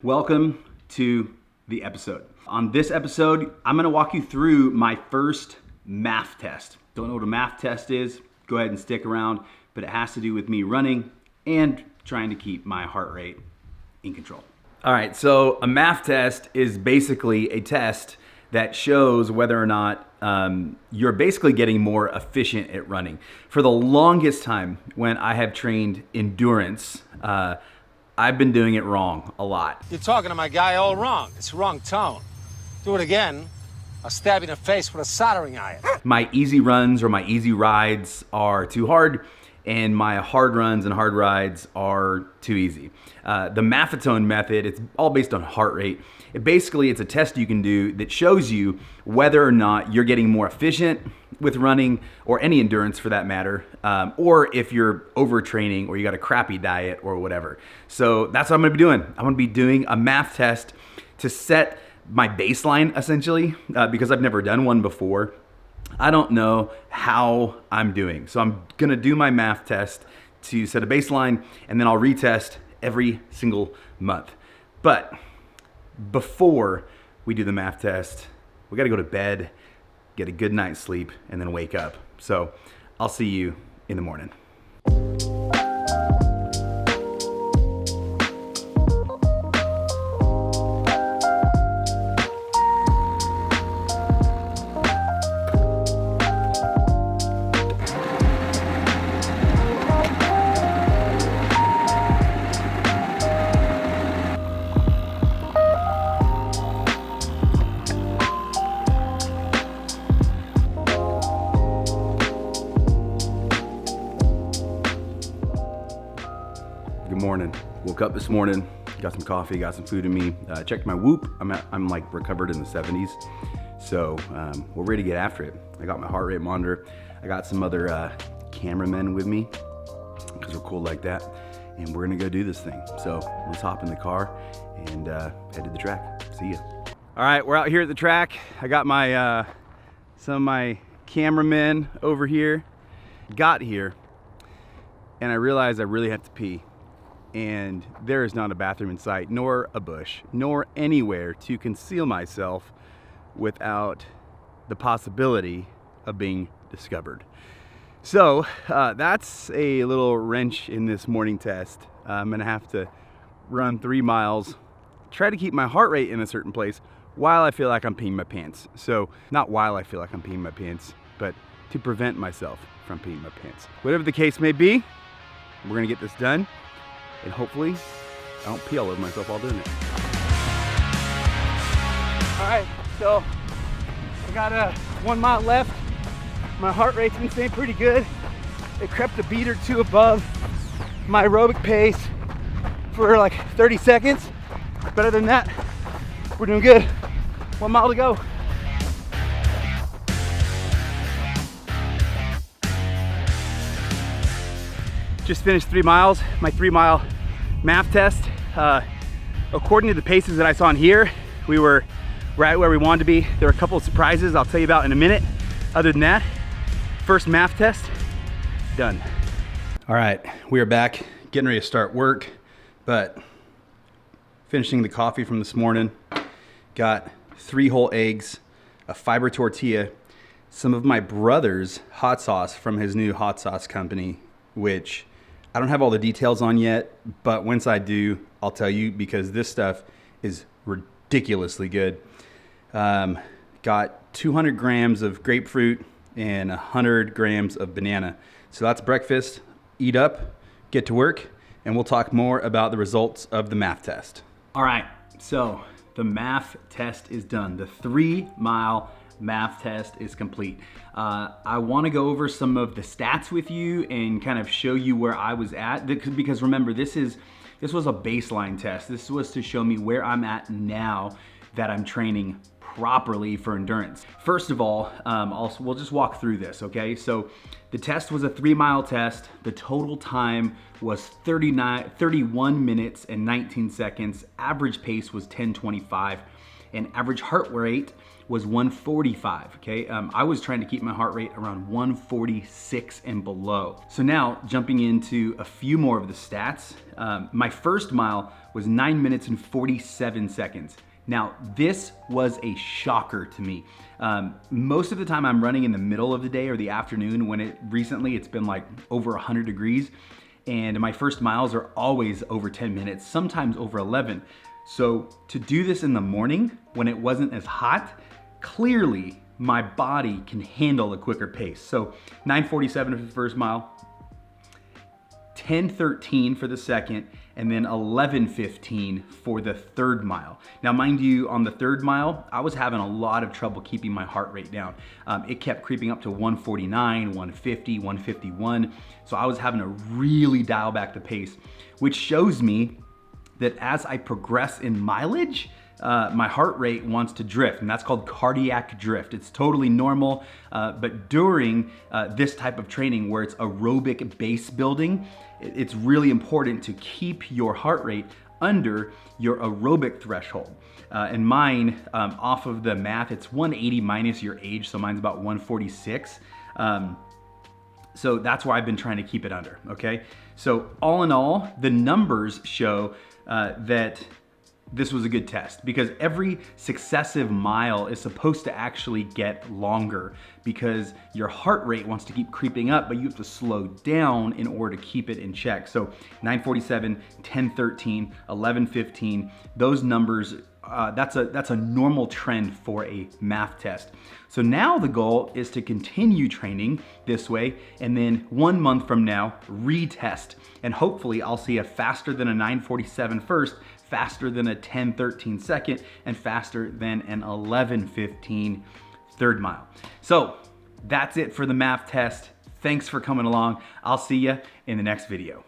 Welcome to the episode. On this episode, I'm gonna walk you through my first MAF test. Don't know what a MAF test is? Go ahead and stick around, but it has to do with me running and trying to keep my heart rate in control. All right, so a MAF test is basically a test that shows whether or not you're basically getting more efficient at running. For the longest time when I have trained endurance, I've been doing it wrong a lot. You're talking to my guy all wrong. It's wrong tone. Do it again, I'll stab you in the face with a soldering iron. My easy runs or my easy rides are too hard, and my hard runs and hard rides are too easy. The MAF method, it's all based on heart rate. It's a test you can do that shows you whether or not you're getting more efficient with running, or any endurance for that matter, or if you're overtraining or you got a crappy diet or whatever. So that's what I'm gonna be doing. I'm gonna be doing a MAF test to set my baseline, essentially, because I've never done one before. I don't know how I'm doing. So I'm gonna do my MAF test to set a baseline, and then I'll retest every single month. But before we do the MAF test, we gotta go to bed, get a good night's sleep, and then wake up. So I'll see you in the morning. Good morning. Woke up this morning, got some coffee, got some food in me. Checked my Whoop. I'm like recovered in the 70s, so we're ready to get after it. I got my heart rate monitor. I got some other cameramen with me because we're cool like that, and we're gonna go do this thing. So let's hop in the car and head to the track. See ya. All right, we're out here at the track. I got my some of my cameramen over here. Got here, and I realized I really have to pee. And there is not a bathroom in sight, nor a bush, nor anywhere to conceal myself without the possibility of being discovered. So that's a little wrench in this morning test. I'm gonna have to run 3 miles, try to keep my heart rate in a certain place while I feel like I'm peeing my pants. So not while I feel like I'm peeing my pants, but to prevent myself from peeing my pants. Whatever the case may be, we're gonna get this done. And hopefully, I don't pee all over myself while doing it. All right, so I got 1 mile left. My heart rate's been staying pretty good. It crept a beat or two above my aerobic pace for like 30 seconds. But other than that, we're doing good. 1 mile to go. Just finished 3 miles, my 3 mile MAF test. According to the paces that I saw in here, we were right where we wanted to be. There were a couple of surprises I'll tell you about in a minute. Other than that, first MAF test, done. All right, we are back, getting ready to start work, but finishing the coffee from this morning. Got 3 whole eggs, a fiber tortilla, some of my brother's hot sauce from his new hot sauce company, which I don't have all the details on yet, but once I do, I'll tell you, because this stuff is ridiculously good. Got 200 grams of grapefruit and 100 grams of banana. So that's breakfast. Eat up, get to work, and we'll talk more about the results of the MAF test. All right, so the MAF test is done. The 3 mile MAF test is complete. I want to go over some of the stats with you and kind of show you where I was at, because remember, this was a baseline test. This was to show me where I'm at now that I'm training properly for endurance. First of all, we'll just walk through this, okay? So the test was a 3 mile test. The total time was 31 minutes and 19 seconds. Average pace was 10:25. and average heart rate was 145, okay? I was trying to keep my heart rate around 146 and below. So now jumping into a few more of the stats, my first mile was 9 minutes and 47 seconds. Now, this was a shocker to me. Most of the time I'm running in the middle of the day or the afternoon when recently it's been like over 100 degrees, and my first miles are always over 10 minutes, sometimes over 11. So to do this in the morning when it wasn't as hot, clearly my body can handle a quicker pace. So 9:47 for the first mile, 10:13 for the second, and then 11:15 for the third mile. Now, mind you, on the third mile, I was having a lot of trouble keeping my heart rate down. It kept creeping up to 149, 150, 151. So I was having to really dial back the pace, which shows me that as I progress in mileage, my heart rate wants to drift, and that's called cardiac drift. It's totally normal, but during this type of training where it's aerobic base building, it's really important to keep your heart rate under your aerobic threshold. And mine, off of the math, it's 180 minus your age, so mine's about 146. So that's why I've been trying to keep it under, okay? So all in all, the numbers show that this was a good test, because every successive mile is supposed to actually get longer because your heart rate wants to keep creeping up, but you have to slow down in order to keep it in check. So 9:47, 10:13, 11:15, those numbers, that's a normal trend for a MAF test. So now the goal is to continue training this way, and then 1 month from now, retest. And hopefully I'll see a faster than a 9:47 first, faster than a 10:13 second, and faster than an 11:15 third mile. So that's it for the MAF test. Thanks for coming along. I'll see you in the next video.